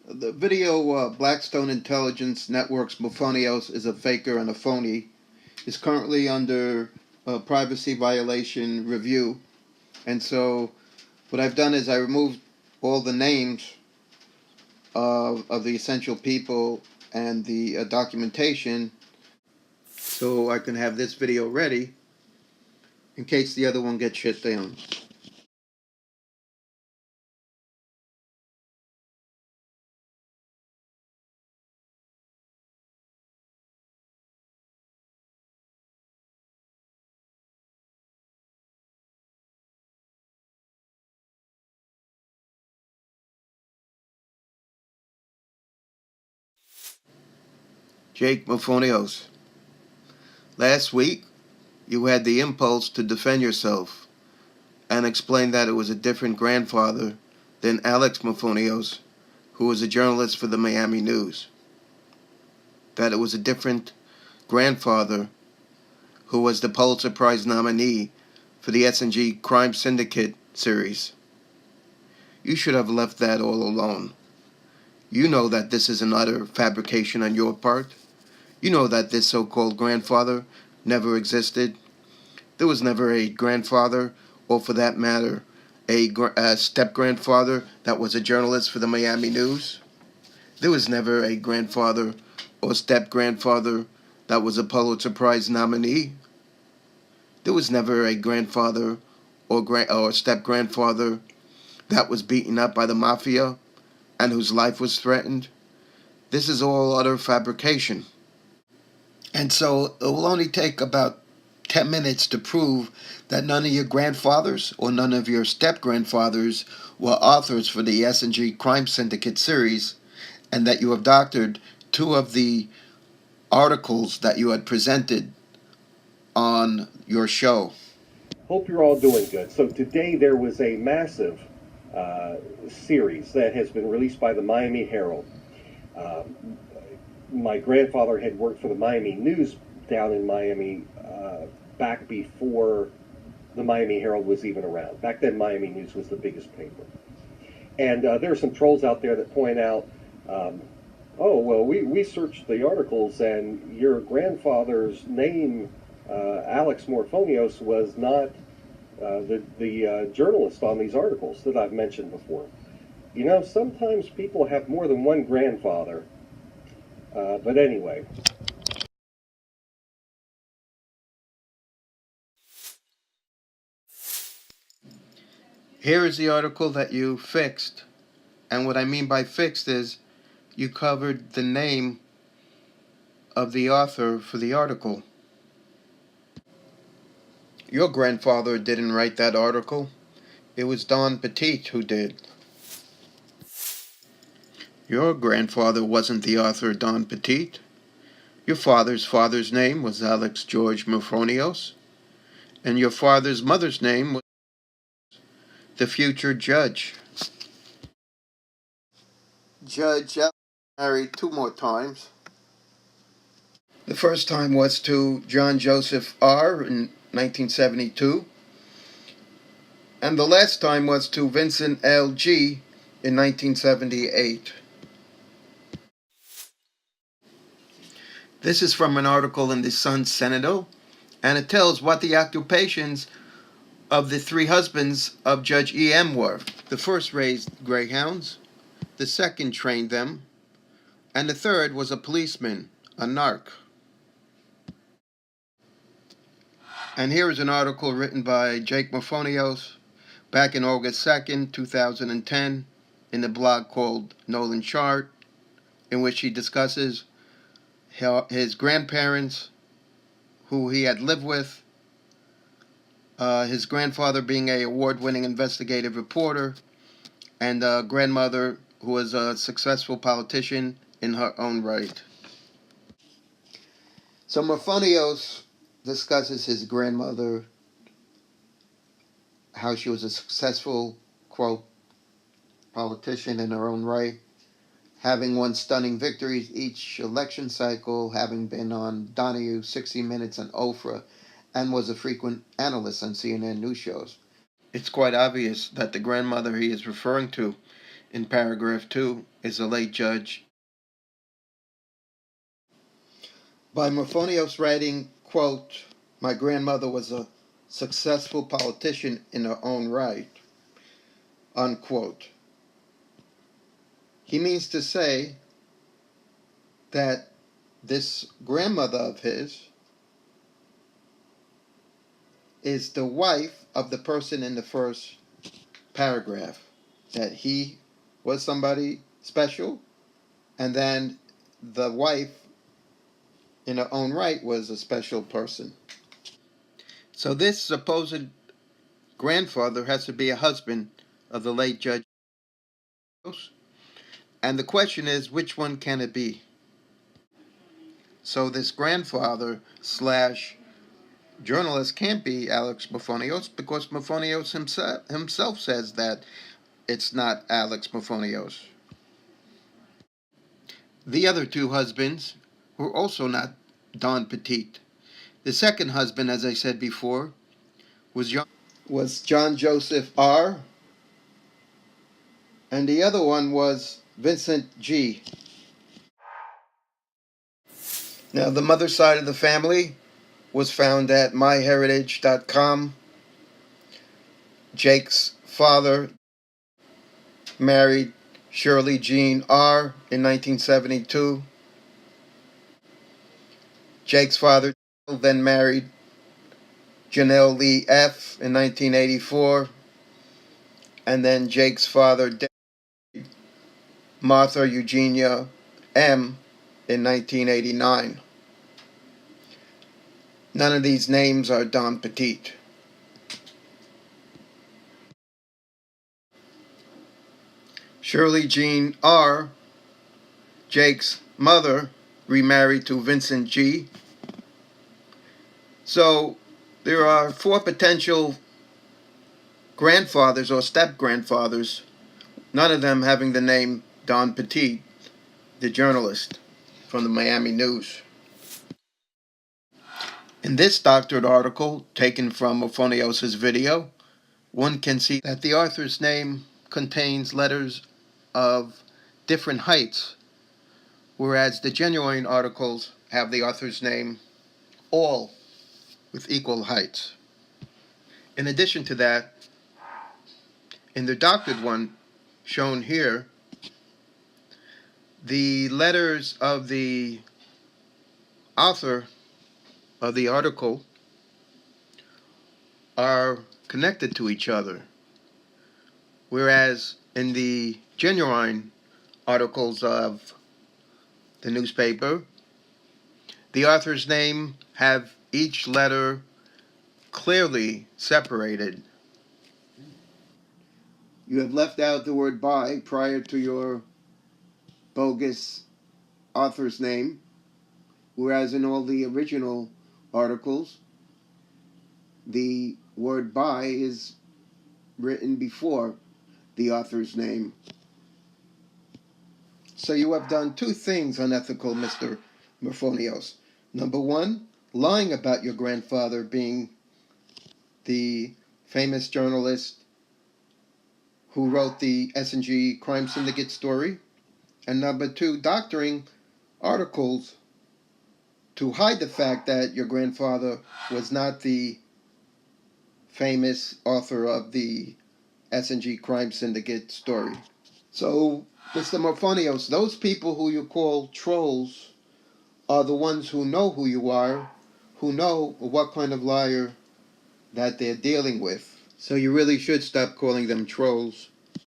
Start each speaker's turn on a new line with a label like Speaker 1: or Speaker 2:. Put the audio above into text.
Speaker 1: The video Blackstone Intelligence Network's Morphonios is a faker and a phony is currently under privacy violation review. And so what I've done is I removed all the names of the essential people and the documentation so I can have this video ready in case the other one gets shut down. Jake Morphonios. Last week, you had the impulse to defend yourself and explain that it was a different grandfather than Alex Morphonios, who was a journalist for the Miami News. That it was a different grandfather who was the Pulitzer Prize nominee for the S&G Crime Syndicate series. You should have left that all alone. You know that this is an utter fabrication on your part. You know that this so-called grandfather never existed. There was never a grandfather, or for that matter, a step-grandfather that was a journalist for the Miami News. There was never a grandfather or step-grandfather that was a Pulitzer Prize nominee. There was never a grandfather or step-grandfather that was beaten up by the mafia and whose life was threatened. This is all utter fabrication. And so it will only take about 10 minutes to prove that none of your grandfathers or none of your step-grandfathers were authors for the S&G Crime Syndicate series, and that you have doctored two of the articles that you had presented on your show.
Speaker 2: Hope you're all doing good. So today there was a massive series that has been released by the Miami Herald. My grandfather had worked for the Miami News down in Miami back before the Miami Herald was even around. Back then, Miami News was the biggest paper. And there are some trolls out there that point out, oh, well, we searched the articles and your grandfather's name, Alex Morphonios, was not the journalist on these articles that I've mentioned before. You know, sometimes people have more than one grandfather. But anyway.
Speaker 1: Here is the article that you fixed. And what I mean by fixed is you covered the name of the author for the article. Your grandfather didn't write that article. It was Don Petit who did. Your grandfather wasn't the author Don Petit. Your father's name was Alex George Morphonios. And your father's mother's name was the future judge. Judge married 2 more times. The first time was to John Joseph R. in 1972. And the last time was to Vincent L. G. in 1978. This is from an article in the Sun-Sentinel, and it tells what the occupations of the 3 husbands of Judge E.M. were. The first raised greyhounds, the second trained them, and the third was a policeman, a narc. And here is an article written by Jake Morphonios back in August 2nd, 2010, in the blog called Nolan Chart, in which he discusses his grandparents, who he had lived with, his grandfather being an award-winning investigative reporter, and a grandmother who was a successful politician in her own right. So Morphonios discusses his grandmother, how she was a successful, quote, politician in her own right, having won stunning victories each election cycle, having been on Donahue, 60 Minutes, and Oprah, and was a frequent analyst on CNN news shows. It's quite obvious that the grandmother he is referring to in paragraph 2 is the late judge. By Morphonios writing, quote, "My grandmother was a successful politician in her own right," unquote. He means to say that this grandmother of his is the wife of the person in the first paragraph, that he was somebody special, and then the wife in her own right was a special person. So this supposed grandfather has to be a husband of the late Judge. And the question is, which one can it be? So this grandfather slash journalist can't be Alex Morphonios, because Morphonios himself says that it's not Alex Morphonios. The other two husbands were also not Don Petit. The second husband, as I said before, was John Joseph R., and the other one was Vincent G. Now, the mother side of the family was found at myheritage.com. Jake's father married Shirley Jean R. in 1972. Jake's father then married Janelle Lee F. in 1984. And then Jake's father Martha Eugenia M. in 1989. None of these names are Don Petit. Shirley Jean R., Jake's mother, remarried to Vincent G. So there are 4 potential grandfathers or step-grandfathers, none of them having the name Don Petit, the journalist from the Miami News. In this doctored article, taken from Morphonios' video, one can see that the author's name contains letters of different heights, whereas the genuine articles have the author's name all with equal heights. In addition to that, in the doctored one shown here, the letters of the author of the article are connected to each other, whereas in the genuine articles of the newspaper, the author's name have each letter clearly separated. You have left out the word by prior to your bogus author's name, whereas in all the original articles, the word by is written before the author's name. So you have done 2 things unethical, Mr. Morphonios. Number 1, lying about your grandfather being the famous journalist who wrote the S&G crime syndicate story. And number 2, doctoring articles to hide the fact that your grandfather was not the famous author of the S&G crime syndicate story. So, Mr. Morphonios, those people who you call trolls are the ones who know who you are, who know what kind of liar that they're dealing with. So you really should stop calling them trolls.